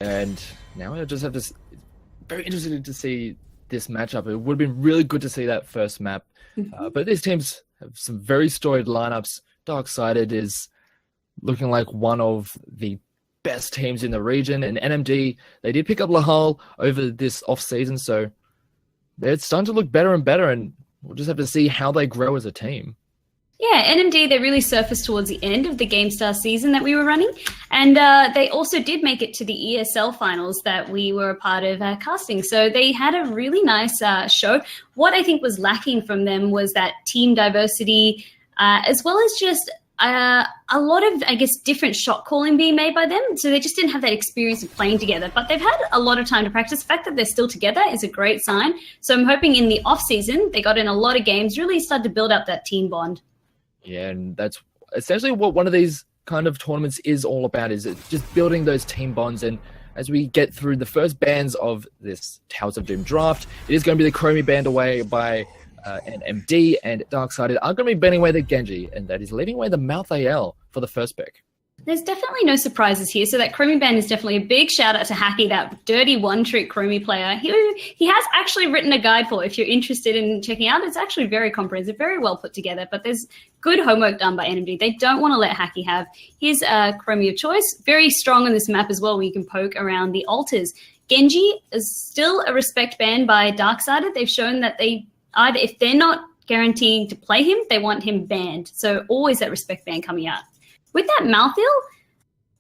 And now I just have this very interested to see this matchup. It would have been really good to see that first map. But these teams have some very storied lineups. Darksided is looking like one of the best teams in the region. And NMD, they did pick up Lahal over this off-season, so they're starting to look better and better, and we'll just have to see how they grow as a team. Yeah, NMD, they really surfaced towards the end of the GameStar season that we were running. And they also did make it to the ESL finals that we were a part of casting. So they had a really nice show. What I think was lacking from them was that team diversity, as well as just a lot of, I guess, different shot calling being made by them. So they just didn't have that experience of playing together. But they've had a lot of time to practice. The fact that they're still together is a great sign. So I'm hoping in the off-season, they got in a lot of games, really started to build up that team bond. Yeah, and that's essentially what one of these kind of tournaments is all about, is it just building those team bonds. And as we get through the first bans of this Towers of Doom draft, it is going to be the Chromie banned away by NMD, and Darksided are going to be banning away the Genji, and that is leaving away the Mouth AL for the first pick. There's definitely no surprises here. So that Chromie ban is definitely a big shout out to Hacky, that dirty one-trick Chromie player. He has actually written a guide for, if you're interested in checking out. It's actually very comprehensive, very well put together, but there's good homework done by NMD. They don't want to let Hacky have his Chromie of choice. Very strong on this map as well, where you can poke around the altars. Genji is still a respect ban by Darksided. They've shown that they either, if they're not guaranteeing to play him, they want him banned. So always that respect ban coming out. With that Malthael,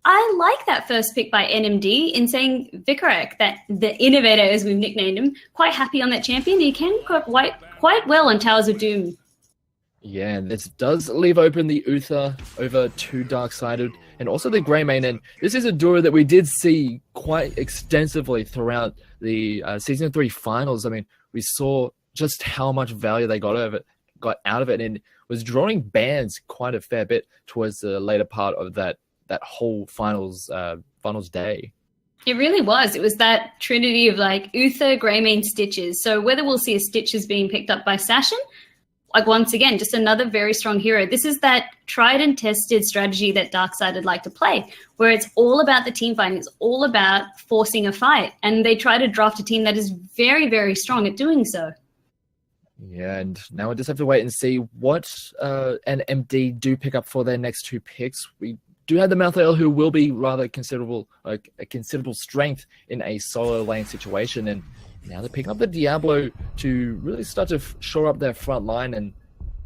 I like that first pick by NMD in saying Vikarek, that the innovator, as we've nicknamed him, quite happy on that champion. He can quite well on Towers of Doom. Yeah, this does leave open the Uther over to Darksided and also the Greymane. And this is a duo that we did see quite extensively throughout the Season 3 finals. I mean, we saw just how much value they got out of it, and was drawing bans quite a fair bit towards the later part of that whole finals day. It really was. It was that trinity of like Uther, Greymane, Stitches. So whether we'll see a Stitches being picked up by Sashin, like once again, just another very strong hero. This is that tried and tested strategy that Darksided like to play, where it's all about the team fighting. It's all about forcing a fight. And they try to draft a team that is very, very strong at doing so. Yeah, and now we just have to wait and see what NMD do pick up for their next two picks. We do have the Malthael, who will be rather considerable, like a considerable strength in a solo lane situation, and now they're picking up the Diablo to really start to shore up their front line. And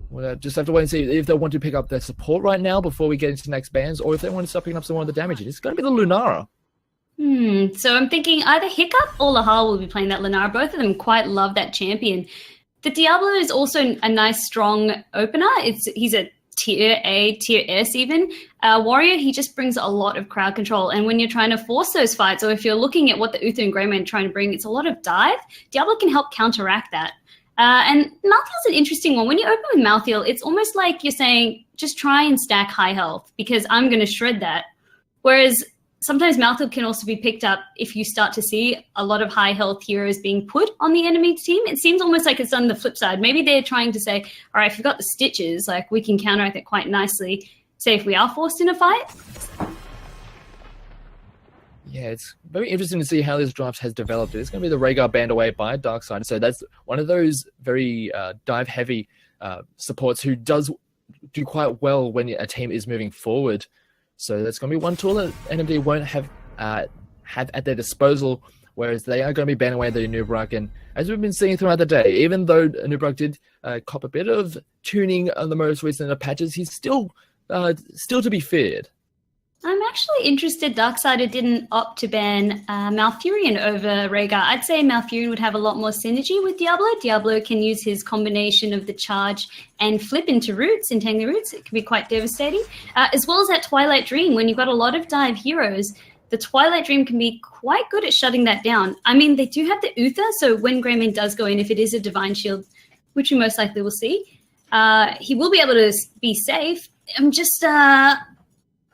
we'll just have to wait and see if they want to pick up their support right now before we get into the next bans, or if they want to start picking up some more of the damage. It's going to be the Lunara. So I'm thinking either Hiccup or Lahal will be playing that Lunara. Both of them quite love that champion. The Diablo is also a nice, strong opener. He's a tier A, tier S even. Warrior, he just brings a lot of crowd control. And when you're trying to force those fights, or if you're looking at what the Uther and Greymane are trying to bring, it's a lot of dive. Diablo can help counteract that. And Malthael's an interesting one. When you open with Malthael, it's almost like you're saying, just try and stack high health, because I'm going to shred that. Whereas sometimes Malthael can also be picked up if you start to see a lot of high health heroes being put on the enemy team. It seems almost like it's on the flip side. Maybe they're trying to say, all right, if you've got the Stitches, like we can counteract it quite nicely. Say if we are forced in a fight. Yeah, it's very interesting to see how this draft has developed. It's going to be the Rhaegar banned away by Darkseid. So that's one of those very dive-heavy supports who does do quite well when a team is moving forward. So that's going to be one tool that NMD won't have at their disposal, whereas they are going to be banning away the Nubrak. And as we've been seeing throughout the day, even though Nubrak did cop a bit of tuning on the most recent patches, he's still to be feared. I'm actually interested Darksided didn't opt to ban Malfurion over Rhaegar. I'd say Malfurion would have a lot more synergy with Diablo. Diablo can use his combination of the charge and flip into roots, entangling roots. It can be quite devastating. As well as that Twilight Dream. When you've got a lot of dive heroes, the Twilight Dream can be quite good at shutting that down. I mean, they do have the Uther, so when Greymane does go in, if it is a Divine Shield, which we most likely will see, he will be able to be safe. I'm just...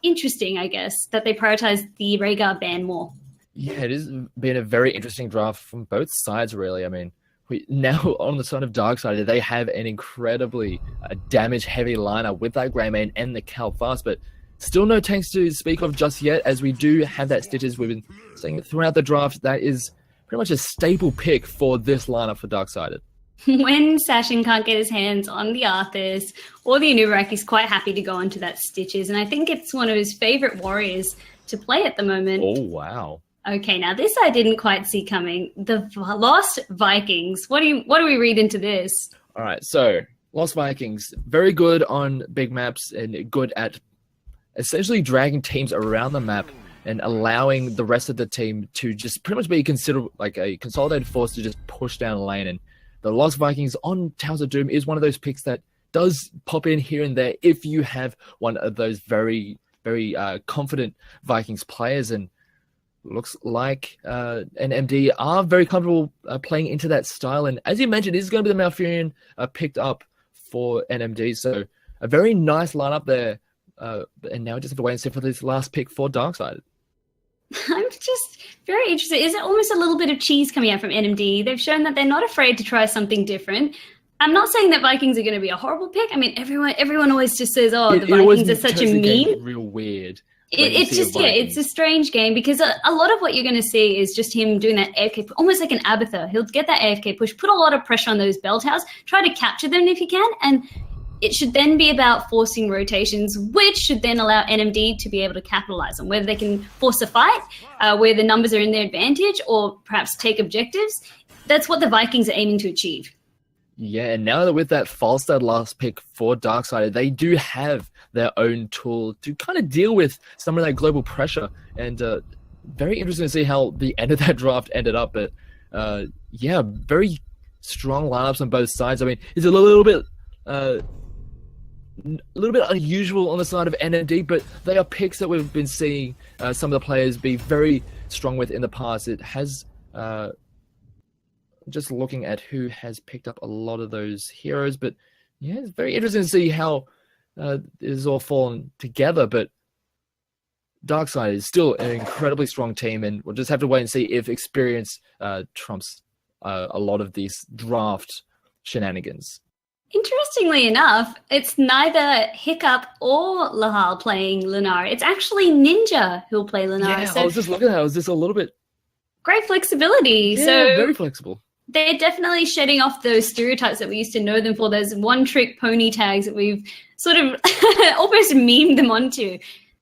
interesting, I guess, that they prioritize the Rhaegar ban more. Yeah, it has been a very interesting draft from both sides, really. I mean, now on the side of Darkseid, they have an incredibly damage-heavy lineup with that Greymane and the Cal Fast, but Still no tanks to speak of just yet, as we do have that Stitches. We've been saying throughout the draft that is pretty much a staple pick for this lineup for Darksided. When Sashin can't get his hands on the Arthas or the Anubarak, he's quite happy to go into that Stitches. And I think it's one of his favorite warriors to play at the moment. Oh, wow. Okay, now this I didn't quite see coming. The Lost Vikings. What do we read into this? All right, so Lost Vikings, very good on big maps and good at essentially dragging teams around the map and allowing the rest of the team to just pretty much be considered like a consolidated force to just push down a lane. And the Lost Vikings on Towers of Doom is one of those picks that does pop in here and there if you have one of those very, very confident Vikings players. And looks like NMD are very comfortable playing into that style. And as you mentioned, this is going to be the Malfurion picked up for NMD. So a very nice lineup there. And now we just have to wait and see for this last pick for Darksided. I'm just very interested. Is it almost a little bit of cheese coming out from NMD? They've shown that they're not afraid to try something different. I'm not saying that Vikings are going to be a horrible pick. I mean, everyone always just says, "Oh, the Vikings are such a meme." Real weird. It's just it's a strange game because a lot of what you're going to see is just him doing that AFK, almost like an Abathur. He'll get that AFK push, put a lot of pressure on those bell towers, try to capture them if he can, and it should then be about forcing rotations, which should then allow NMD to be able to capitalize on whether they can force a fight, where the numbers are in their advantage, or perhaps take objectives. That's what the Vikings are aiming to achieve. Yeah, and now that with that Falstad last pick for Darksided, they do have their own tool to kind of deal with some of that global pressure. And very interesting to see how the end of that draft ended up. But yeah, very strong lineups on both sides. I mean, it's a little bit unusual on the side of NMD, but they are picks that we've been seeing some of the players be very strong with in the past. It has, just looking at who has picked up a lot of those heroes, but yeah, it's very interesting to see how it is all fallen together. But Darkseid is still an incredibly strong team, and we'll just have to wait and see if experience trumps a lot of these draft shenanigans. Interestingly enough, it's neither Hiccup or Lahal playing Lunara. It's actually Ninja who'll play Lunara. Yeah, so I was just looking at that. I was just a little bit... Great flexibility. Yeah, so very flexible. They're definitely shedding off those stereotypes that we used to know them for, those one-trick pony tags that we've sort of almost memed them onto.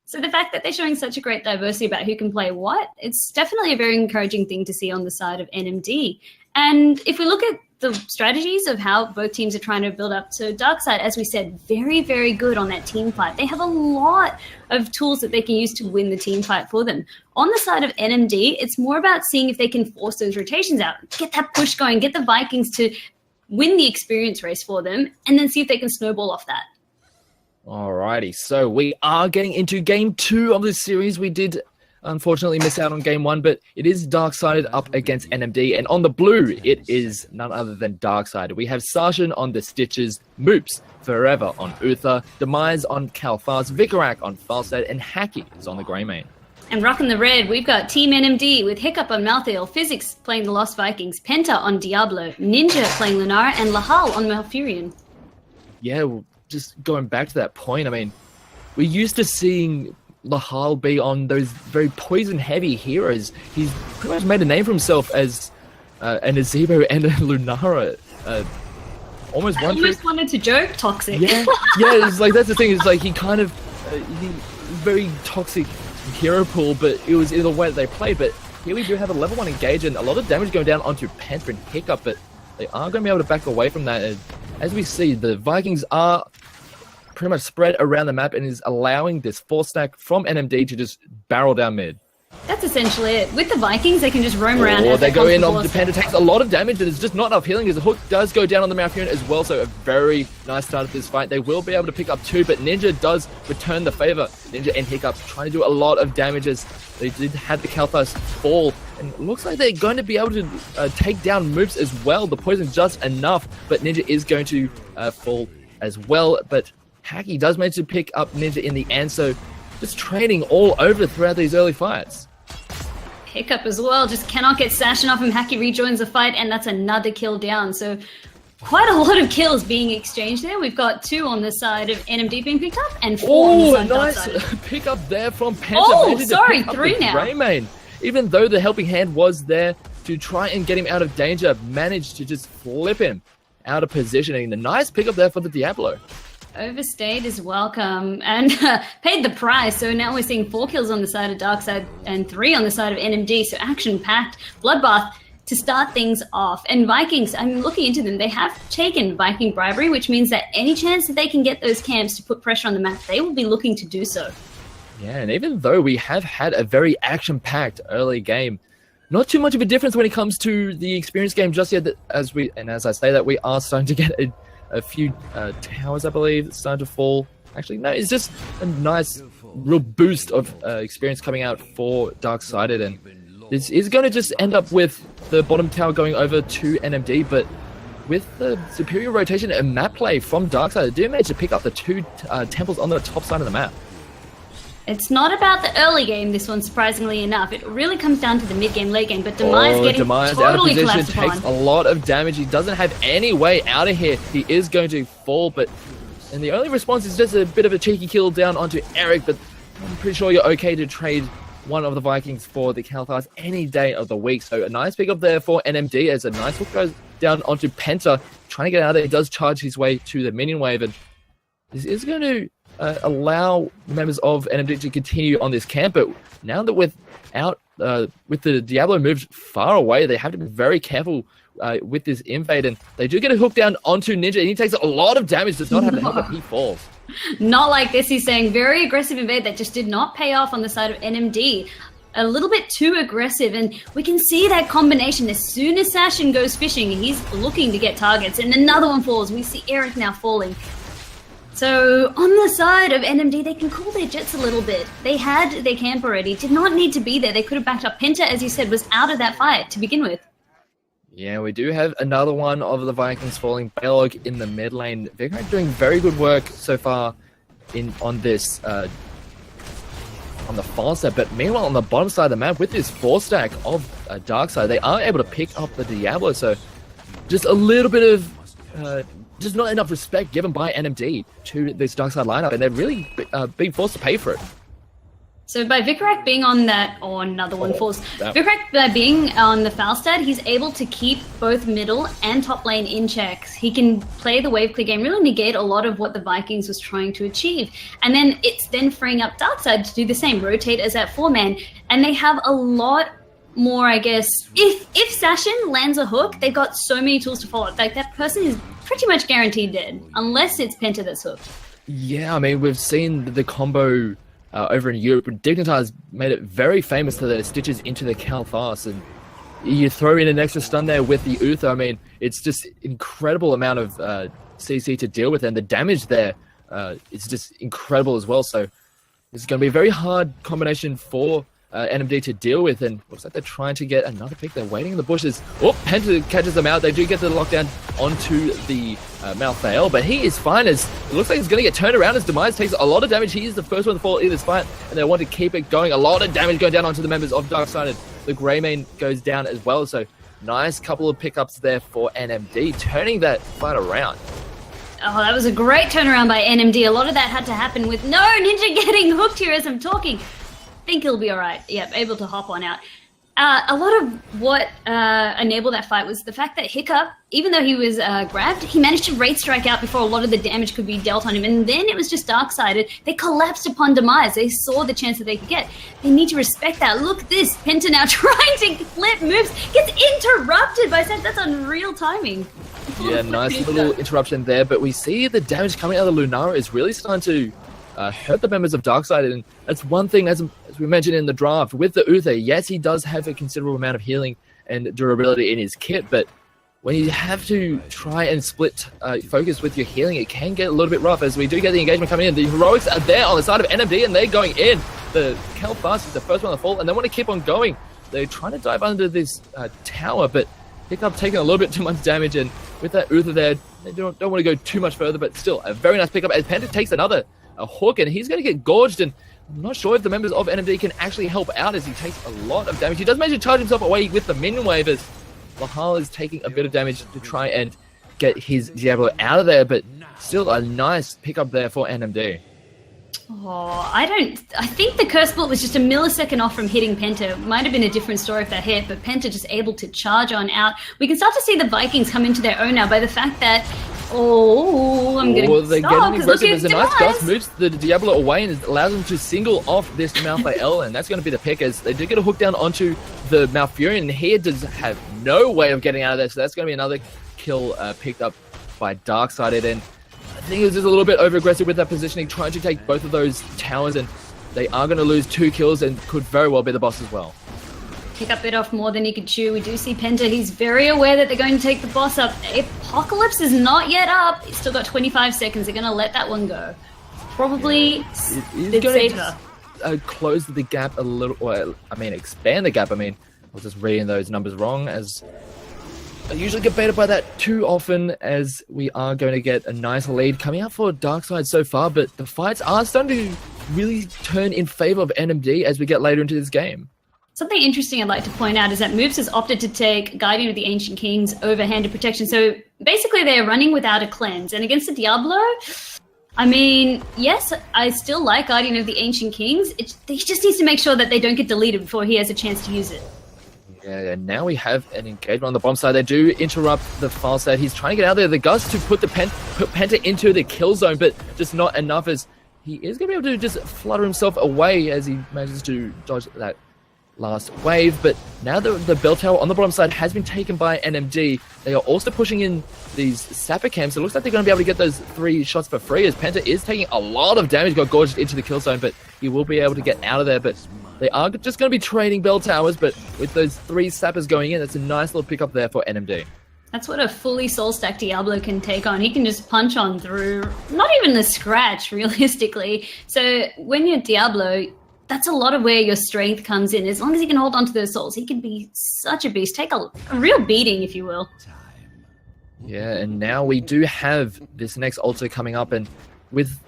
So the fact that they're showing such a great diversity about who can play what, it's definitely a very encouraging thing to see on the side of NMD. And if we look at the strategies of how both teams are trying to build up to Darkseid, as we said, very, very good on that team fight. They have a lot of tools that they can use to win the team fight for them. On the side of NMD, it's more about seeing if they can force those rotations out, get that push going, get the Vikings to win the experience race for them, and then see if they can snowball off that. Alrighty, so we are getting into game 2 of this series. We did unfortunately miss out on game 1, but it is Darksided up against NMD, and on the blue, it is none other than Darksided. We have Sarshan on the Stitches, Moops Forever on Uther, Demise on Kalfas, Vikarak on Falstad, and Hacky is on the Grey Mane. And rocking the red, we've got Team NMD with Hiccup on Malthael, Physics playing the Lost Vikings, Penta on Diablo, Ninja playing Lunara, and Lahal on Malfurion. Yeah, well, just going back to that point, I mean, we're used to seeing Lahal be on those very poison-heavy heroes. He's pretty much made a name for himself as an Azebo and a Lunara. Almost I almost wanted to joke toxic. Yeah, it's like that's the thing. It's like he kind of he very toxic hero pool, but it was in the way that they played. But here we do have a level 1 engage and a lot of damage going down onto Panther and Hiccup, but they are going to be able to back away from that. And as we see, the Vikings are pretty much spread around the map and is allowing this 4-stack from NMD to just barrel down mid. That's essentially it. With the Vikings, they can just roam around. Or they go in on the Panda, takes a lot of damage, and there's just not enough healing as the hook does go down on the Malfurion as well, so a very nice start of this fight. They will be able to pick up 2, but Ninja does return the favor. Ninja and Hiccup trying to do a lot of damage as they did have the Kalthas fall, and it looks like they're going to be able to take down Moops as well. The poison just enough, but Ninja is going to fall as well, but Hacky does manage to pick up Ninja in the end, so just trading all over throughout these early fights. Hiccup as well, just cannot get Sashin off him. Hacky rejoins the fight, and that's another kill down. So quite a lot of kills being exchanged there. We've got 2 on the side of NMD being picked up and 4 on the side of nice Darkside. pick up there from Penta. Oh, sorry, 3 now. Greymane. Even though the helping hand was there to try and get him out of danger, managed to just flip him out of positioning. The nice pick up there for the Diablo. Overstayed is welcome and paid the price. So now we're seeing 4 kills on the side of Darkside and 3 on the side of NMD. So action-packed bloodbath to start things off. And Vikings, I'm looking into them. They have taken Viking bribery, which means that any chance that they can get those camps to put pressure on the map, they will be looking to do so. Yeah, and even though we have had a very action-packed early game, not too much of a difference when it comes to the experience game just yet. As I say that, we are starting to get a few towers, I believe, starting to fall. Actually, no, it's just a nice, real boost of experience coming out for Darksided, and this is going to just end up with the bottom tower going over to NMD, but with the superior rotation and map play from Darksided, they do manage to pick up the 2 temples on the top side of the map. It's not about the early game, this one, surprisingly enough. It really comes down to the mid-game, late game, but Demise getting Demise totally out of collapsed position upon. takes a lot of damage. He doesn't have any way out of here. He is going to fall, and the only response is just a bit of a cheeky kill down onto Eric, but I'm pretty sure you're okay to trade one of the Vikings for the Kalthars any day of the week. So a nice pick up there for NMD as a nice hook goes down onto Penta, trying to get out of there. He does charge his way to the minion wave, and this is going to allow members of NMD to continue on this camp. But now that with the Diablo moved far away, they have to be very careful with this invade, and they do get a hook down onto Ninja, and he takes a lot of damage. Does not have to hit, but he falls. Not like this, he's saying. Very aggressive invade that just did not pay off on the side of NMD. A little bit too aggressive, and we can see that combination. As soon as Sashin goes fishing, he's looking to get targets, and another one falls. We see Eric now falling. So on the side of NMD, they can cool their jets a little bit. They had their camp already, did not need to be there. They could have backed up. Penta, as you said, was out of that fight to begin with. Yeah, we do have another one of the Vikings falling. Balog in the mid lane. Vigran doing very good work so far on this on the far side. But meanwhile, on the bottom side of the map, with this 4-stack of Darkside, they are able to pick up the Diablo. So just a little bit of just not enough respect given by NMD to this Darkside lineup, and they're really being forced to pay for it. So by Vicarak being on that, or another one falls, Vicarak being on the Falstad, he's able to keep both middle and top lane in checks. He can play the wave clear game, really negate a lot of what the Vikings was trying to achieve. And then it's then freeing up Darkside to do the same, rotate as that 4-man. And they have a lot more, I guess, if Sashin lands a hook, they've got so many tools to follow. Like, that person is pretty much guaranteed dead, unless it's Penta that's hooked. Yeah, I mean, we've seen the combo over in Europe. Dignitar's made it very famous for the stitches into the Kalthas, and you throw in an extra stun there with the Uther. I mean, it's just incredible amount of CC to deal with, and the damage there is just incredible as well. So it's going to be a very hard combination for NMD to deal with, and looks like they're trying to get another pick. They're waiting in the bushes. Oh, Penta catches them out. They do get the lockdown onto the Malthael, but he is fine, as it looks like he's going to get turned around as Demise takes a lot of damage. He is the first one to fall in this fight, and they want to keep it going. A lot of damage going down onto the members of Darksided. The Greymane goes down as well, so nice couple of pickups there for NMD, turning that fight around. Oh, that was a great turnaround by NMD. A lot of that had to happen with no Ninja getting hooked here as I'm talking. Think he'll be all right. Yep, able to hop on out. A lot of what enabled that fight was the fact that Hiccup, even though he was grabbed, he managed to Wraith Strike out before a lot of the damage could be dealt on him. And then it was just Darksided. They collapsed upon Demise. They saw the chance that they could get. They need to respect that. Look at this. Penta now trying to flip moves. Gets interrupted by Seth. That's unreal timing. Yeah, nice little interruption there. But we see the damage coming out of the Lunara is really starting to hurt the members of Darksided, and that's one thing, as we mentioned in the draft, with the Uther, yes, he does have a considerable amount of healing and durability in his kit, but when you have to try and split focus with your healing, it can get a little bit rough, as we do get the engagement coming in. The heroics are there on the side of NMD, and they're going in. The Kalthas is the first one to fall, and they want to keep on going. They're trying to dive under this tower, but Hiccup taking a little bit too much damage, and with that Uther there, they don't want to go too much further, but still, a very nice pickup, as Penta takes a hook, and he's going to get gorged, and I'm not sure if the members of NMD can actually help out, as he takes a lot of damage. He does manage to charge himself away with the minion wave, as Lahal is taking a bit of damage to try and get his Diablo out of there, but still a nice pickup there for NMD. Oh, I think the curse bullet was just a millisecond off from hitting Penta. Might have been a different story if that hit, but Penta just able to charge on out. We can start to see the Vikings come into their own now by the fact that, I'm going to stop because look, there's a nice gust, moves the Diablo away and allows them to single off this Malthael, and that's going to be the pick as they do get a hook down onto the Malfurion, and here does have no way of getting out of there, so that's going to be another kill picked up by Darksided, and I think it was just a little bit over-aggressive with that positioning, trying to take both of those towers, and they are going to lose 2 kills and could very well be the boss as well. Pick up bit off more than he could chew. We do see Penta. He's very aware that they're going to take the boss up. Apocalypse is not yet up. He's still got 25 seconds. They're going to let that one go. Probably did save her. Close the gap a little, or expand the gap. I was just reading those numbers wrong, as I usually get baited by that too often, as we are going to get a nice lead coming out for Darkside so far, but the fights are starting to really turn in favor of NMD as we get later into this game. Something interesting I'd like to point out is that Moops has opted to take Guardian of the Ancient Kings over Hand of Protection. So basically they're running without a cleanse. And against the Diablo, yes, I still like Guardian of the Ancient Kings. He just needs to make sure that they don't get deleted before he has a chance to use it. Yeah, and now we have an engagement on the bomb side. They do interrupt the file set. He's trying to get out there. The Gust to put Penta into the kill zone, but just not enough, as he is going to be able to just flutter himself away as he manages to dodge that last wave. But now the bell tower on the bottom side has been taken by NMD. They are also pushing in these sapper camps. It looks like they're going to be able to get those 3 shots for free, as Penta is taking a lot of damage, got gorged into the kill zone, but he will be able to get out of there. But they are just going to be trading bell towers, but with those 3 sappers going in, that's a nice little pickup there for NMD. That's what a fully soul stack Diablo can take on. He can just punch on through, not even the scratch, realistically. So when you're Diablo, that's a lot of where your strength comes in. As long as he can hold on to those souls, he can be such a beast. Take a real beating, if you will. Yeah, and now we do have this next altar coming up, and with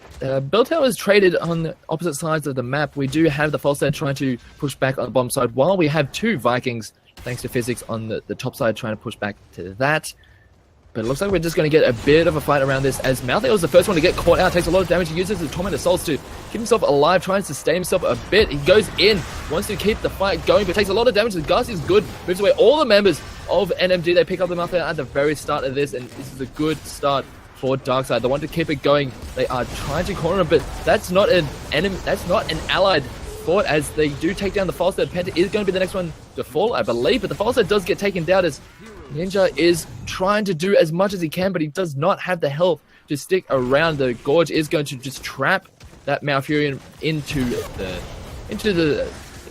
bell towers traded on the opposite sides of the map, we do have the false set trying to push back on the bottom side, while we have 2 Vikings, thanks to physics, on the top side trying to push back to that. But it looks like we're just going to get a bit of a fight around this, as Malthael was the first one to get caught out, takes a lot of damage. He uses his Tormentor Souls to keep himself alive, trying to sustain himself a bit. He goes in, wants to keep the fight going, but takes a lot of damage. The Gus is good, moves away all the members of NMD. They pick up the Malthael at the very start of this, and this is a good start for Darkseid. They want to keep it going. They are trying to corner him, but that's not an enemy, that's not an allied fort, as they do take down the Falstad. Penta is going to be the next one to fall, I believe, but the Falstad does get taken down, as Ninja is trying to do as much as he can, but he does not have the health to stick around. The Gorge is going to just trap that Malfurion into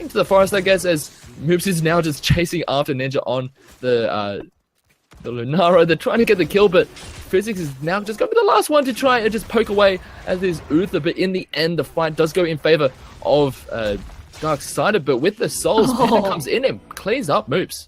the forest, I guess, as Moops is now just chasing after Ninja on the Lunara. They're trying to get the kill, but Physics is now just going to be the last one to try and just poke away, as is Uther. But in the end, the fight does go in favor of Darksided, but with the souls, Penta comes in and cleans up Moops.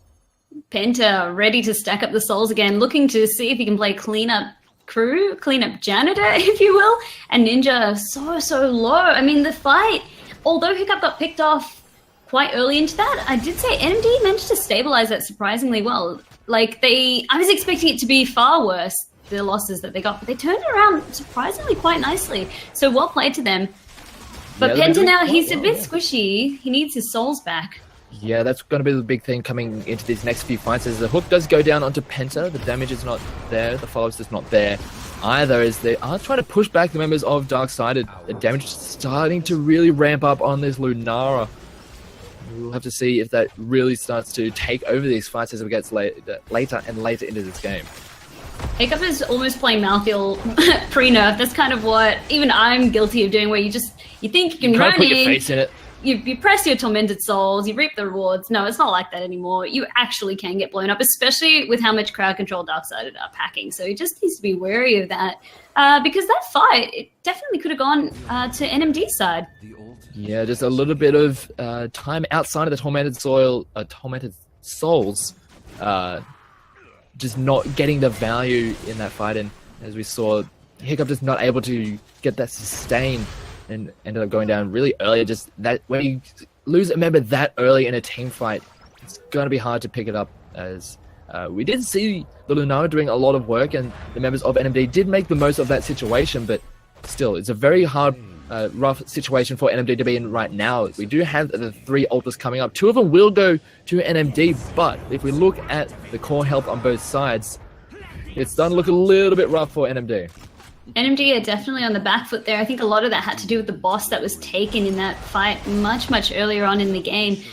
Penta ready to stack up the souls again, looking to see if he can play cleanup crew, cleanup janitor, if you will. And Ninja so low. The fight, although Hiccup got picked off quite early into that, I did say NMD managed to stabilize that surprisingly well. I was expecting it to be far worse, the losses that they got, but they turned around surprisingly quite nicely. So well played to them. But yeah, Penta now, he's a bit squishy. He needs his souls back. Yeah, that's going to be the big thing coming into these next few fights, as the hook does go down onto Penta. The damage is not there. The follow-up is not there either, as they are trying to push back the members of Darksided. The damage is starting to really ramp up on this Lunara. We'll have to see if that really starts to take over these fights as it gets later and later into this game. Hiccup is almost playing Malthael pre-nerf. That's kind of what even I'm guilty of doing, where you think you can run put your face in it. You press your Tormented Souls, you reap the rewards. No, it's not like that anymore. You actually can get blown up, especially with how much crowd control Darksided are packing. So he just needs to be wary of that. Because that fight, it definitely could have gone to NMD's side. Yeah, just a little bit of time outside of the Tormented Souls, just not getting the value in that fight. And as we saw, Hiccup just not able to get that sustain, and ended up going down really early. Just that, when you lose a member that early in a team fight, it's going to be hard to pick it up, as We did see the Lunara doing a lot of work, and the members of NMD did make the most of that situation, but still, it's a very hard, rough situation for NMD to be in right now. We do have the 3 ultras coming up. 2 of them will go to NMD, but if we look at the core health on both sides, it's starting to look a little bit rough for NMD. NMD are definitely on the back foot there. I think a lot of that had to do with the boss that was taken in that fight much earlier on in the game.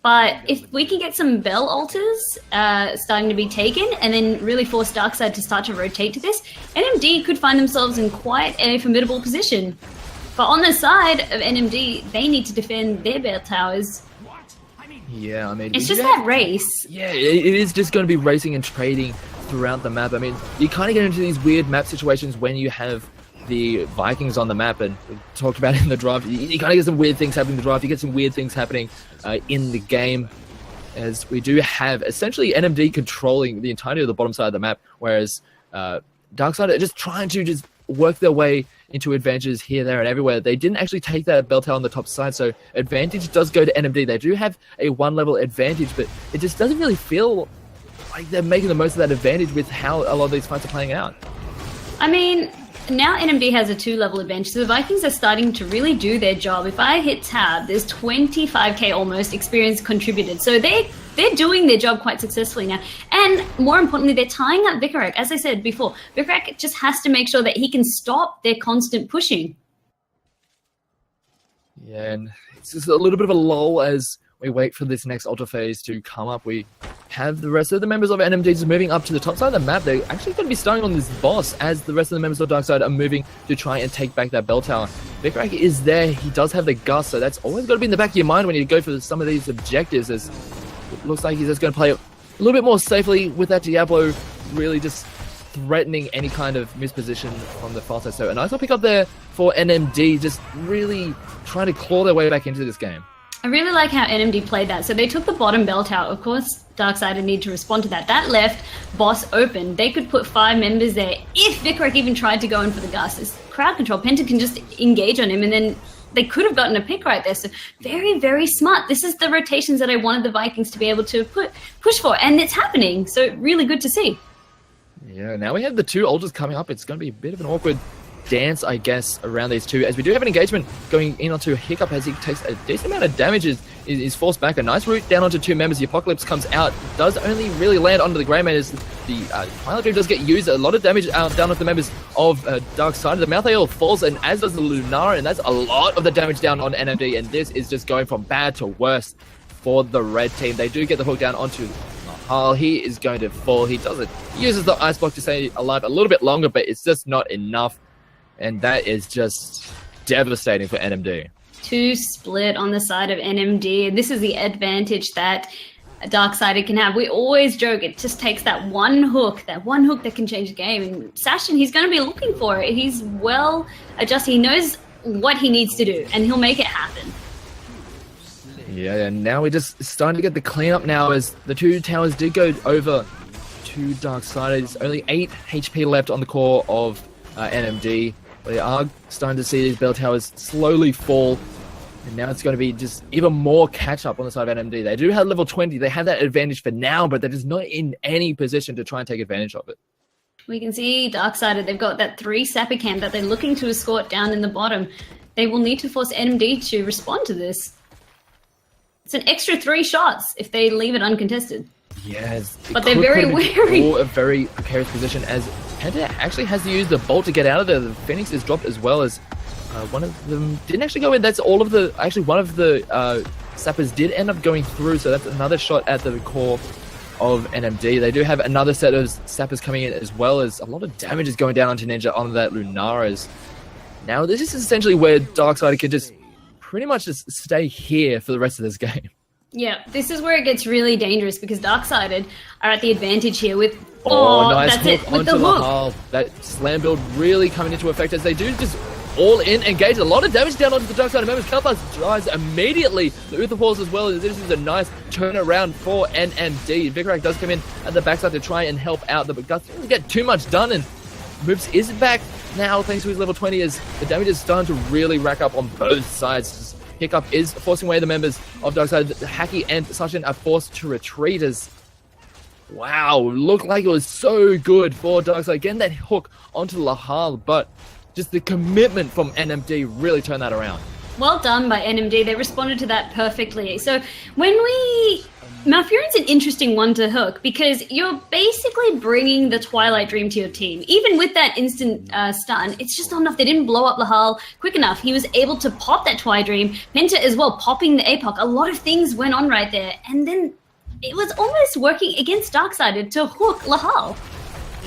But if we can get some Bell alters starting to be taken and then really force Darkseid to start to rotate to this, NMD could find themselves in quite a formidable position. But on the side of NMD, they need to defend their Bell towers. Yeah, I mean... It's just that race. Yeah, it is just going to be racing and trading throughout the map. I mean, you kind of get into these weird map situations when you have the Vikings on the map, and we talked about it in the draft. You kind of get some weird things happening in the draft. You get some weird things happening in the game, as we do have essentially NMD controlling the entirety of the bottom side of the map, whereas Darkseid are just trying to just work their way into advantages here, there, and everywhere. They didn't actually take that bell tower on the top side, so advantage does go to NMD. They do have a 1-level advantage, but it just doesn't really feel like they're making the most of that advantage with how a lot of these fights are playing out. I mean, now NMD has a 2-level advantage, so the Vikings are starting to really do their job. If I hit tab, there's 25k almost experience contributed. So they're doing their job quite successfully now. And more importantly, they're tying up Vikarak. As I said before, Vikarak just has to make sure that he can stop their constant pushing. Yeah, and it's just a little bit of a lull as we wait for this next Ultra Phase to come up. We have the rest of the members of NMD just moving up to the top side of the map. They're actually going to be starting on this boss as the rest of the members of Darkseid are moving to try and take back that bell tower. Vikarak is there. He does have the gust, so that's always got to be in the back of your mind when you go for some of these objectives, as it looks like he's just going to play a little bit more safely with that Diablo, really just threatening any kind of misposition from the far side. So a nice little pick up there for NMD, just really trying to claw their way back into this game. I really like how NMD played that. So they took the bottom bell tower. Of course, Darkseid need to respond to that. That left boss open. They could put 5 members there if Vikarak even tried to go in for the gust. It's crowd control. Penta can just engage on him, and then they could have gotten a pick right there. So very smart. This is the rotations that I wanted the Vikings to be able to push for, and it's happening. So really good to see. Yeah, now we have the 2 ultras coming up. It's going to be a bit of an awkward dance, I guess, around these 2, as we do have an engagement going in onto Hiccup as he takes a decent amount of damage, is forced back. A nice route down onto 2 members. The Apocalypse comes out, does only really land onto the Greyman as the Pilot Dream does get used. A lot of damage down onto the members of Darkseid. The Malthael falls, and as does the Lunara, and that's a lot of the damage down on NMD, and this is just going from bad to worse for the red team. They do get the hook down onto Mahal. He is going to fall. He uses the Ice Block to stay alive a little bit longer, but it's just not enough. And that is just devastating for NMD. 2 split on the side of NMD. This is the advantage that a Darksider can have. We always joke it just takes that one hook that can change the game. And Sashin, he's going to be looking for it. He's well adjusted. He knows what he needs to do, and he'll make it happen. Yeah, and now we're just starting to get the cleanup now, as the 2 towers did go over to Darkseid. There's only 8 HP left on the core of NMD. They are starting to see these bell towers slowly fall, and now it's going to be just even more catch-up on the side of NMD. They do have level 20. They have that advantage for now, but they're just not in any position to try and take advantage of it. We can see Darkseid, they've got that 3 sapper camp that they're looking to escort down in the bottom. They will need to force NMD to respond to this. It's an extra 3 shots if they leave it uncontested. Yes, but they're very wary. A very precarious position, as Penta actually has to use the bolt to get out of there. The Phoenix is dropped, as well as one of them didn't actually go in. That's all of the... Actually, one of the sappers did end up going through, so that's another shot at the core of NMD. They do have another set of sappers coming in, as well as a lot of damage is going down onto Ninja on that Lunara's. Now, this is essentially where Darkseid could just pretty much just stay here for the rest of this game. Yeah, this is where it gets really dangerous, because Darkseid are at the advantage here with... nice that's hook it, with onto the hook. Mahal. That slam build really coming into effect, as they do just all in engage. A lot of damage down onto the Darkseid members. Kalpas drives immediately. The Uther Falls as well. This is a nice turnaround for NMD. Vikarak does come in at the backside to try and help out, but doesn't get too much done, and Moops is back now thanks to his level 20, as the damage is starting to really rack up on both sides. Hiccup is forcing away the members of Darkseid. Hacky and Sachin are forced to retreat, as Wow, looked like it was so good for Darkseid getting that hook onto Lahal, but just the commitment from NMD really turned that around. Well done by NMD. They responded to that perfectly. So Malfurion's an interesting one to hook because you're basically bringing the Twilight Dream to your team. Even with that instant stun, it's just not enough. They didn't blow up Lahal quick enough. He was able to pop that Twilight Dream. Penta as well, popping the APOC. A lot of things went on right there. And then it was almost working against Darkseid to hook Lahal.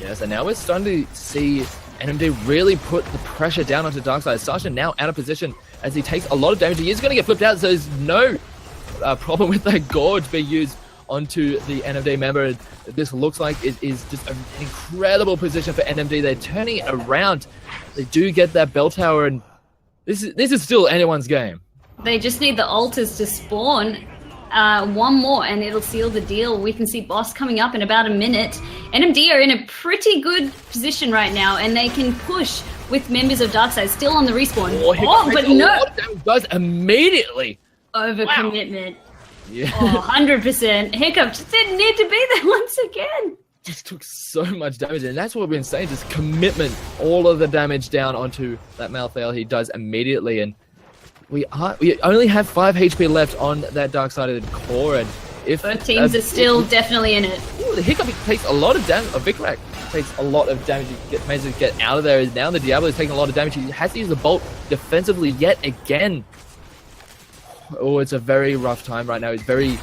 Yes, and now we're starting to see NMD really put the pressure down onto Darkseid. Sasha now out of position as he takes a lot of damage. He is going to get flipped out, so there's no problem with that Gorge being used onto the NMD member. This looks like it is just an incredible position for NMD. They're turning it around. They do get that bell tower, and this is still anyone's game. They just need the altars to spawn. One more and it'll seal the deal. We can see Boss coming up in about a minute. NMD are in a pretty good position right now, and they can push with members of Darkseid still on the respawn. But no! Does immediately. Overcommitment. Wow. Yeah. 100%. Hiccup just didn't need to be there once again. Just took so much damage, and that's what we've been saying, just commitment. All of the damage down onto that Malthael he does immediately, and we only have 5 HP left on that Dark-Sided core, and if both teams are still definitely in it. Ooh, the Hiccup takes a lot of damage. Vikrak takes a lot of damage. He manages to get out of there. Now the Diablo is taking a lot of damage. He has to use the Bolt defensively yet again. Oh, it's a very rough time right now. It's very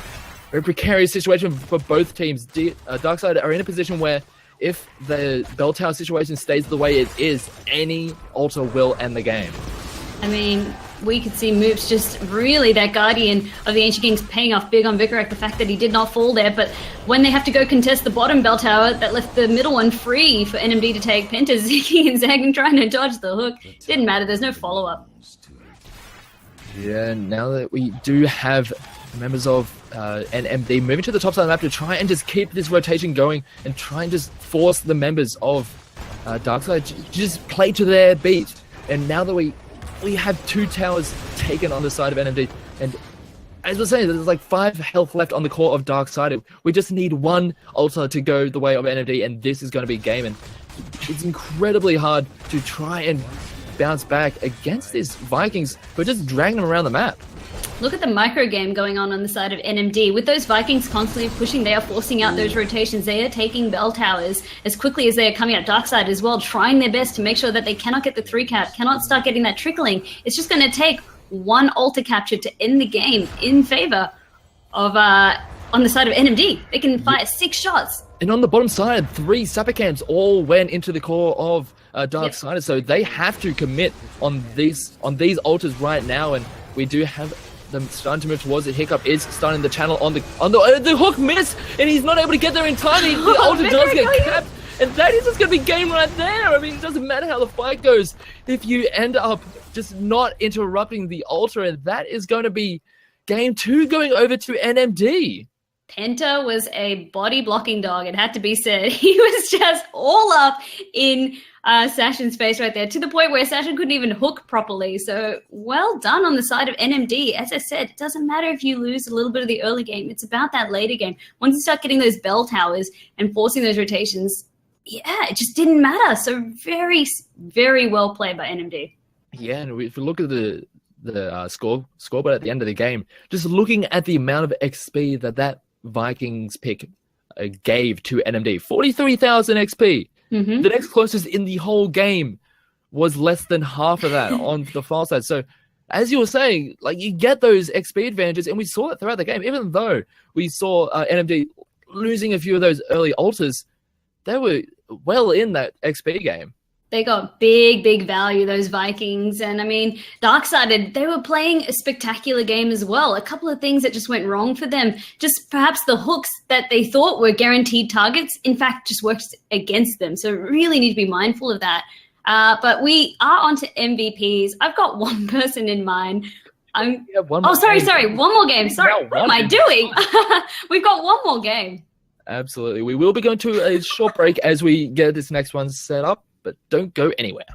precarious situation for both teams. Darkseid are in a position where if the bell tower situation stays the way it is, any altar will end the game. I mean, we could see moves just really that Guardian of the Ancient Kings paying off big on Vikrak, the fact that he did not fall there, but when they have to go contest the bottom bell tower, that left the middle one free for NMD to take. Penta zigging and zagging, trying to dodge the hook. Didn't matter, there's no follow-up. Yeah, now that we do have members of NMD moving to the top side of the map to try and just keep this rotation going and try and just force the members of Darkseid to just play to their beat. And now that we have 2 towers taken on the side of NMD, and as we're saying, there's like 5 health left on the core of Darkseid. We just need 1 altar to go the way of NMD, and this is going to be game. And it's incredibly hard to try and bounce back against these Vikings who are just dragging them around the map. Look at the micro game going on the side of NMD. With those Vikings constantly pushing, they are forcing out those rotations. They are taking bell towers as quickly as they are coming out. Darkseid as well, trying their best to make sure that they cannot get the 3 cap, cannot start getting that trickling. It's just going to take 1 altar capture to end the game in favor of, on the side of NMD. They can fire 6 shots. And on the bottom side, 3 sapper cans all went into the core of Darkseid, yep. So they have to commit on these altars right now, and we do have them starting to move towards it. Hiccup is starting the channel on the hook miss, and he's not able to get there in time. The altar does get capped, and that is just going to be game right there. I mean, it doesn't matter how the fight goes if you end up just not interrupting the altar, and that is going to be game 2 going over to NMD. Penta was a body-blocking dog, it had to be said. He was just all up in Sashin's face right there, to the point where Sashin couldn't even hook properly. So, well done on the side of NMD. As I said, it doesn't matter if you lose a little bit of the early game. It's about that later game. Once you start getting those bell towers and forcing those rotations, yeah, it just didn't matter. So very, very well played by NMD. Yeah, and if we look at the scoreboard at the end of the game, just looking at the amount of XP that Vikings pick gave to NMD, 43,000 XP. Mm-hmm. The next closest in the whole game was less than half of that on the far side. So, as you were saying, like, you get those XP advantages, and we saw it throughout the game. Even though we saw NMD losing a few of those early altars, they were well in that XP game. They got big, big value, those Vikings. And I mean, Darksided, they were playing a spectacular game as well. A couple of things that just went wrong for them. Just perhaps the hooks that they thought were guaranteed targets, in fact, just worked against them. So really need to be mindful of that. But we are on to MVPs. I've got one person in mind. One more game. Sorry, what am I doing? We've got one more game. Absolutely. We will be going to a short break as we get this next one set up. But don't go anywhere.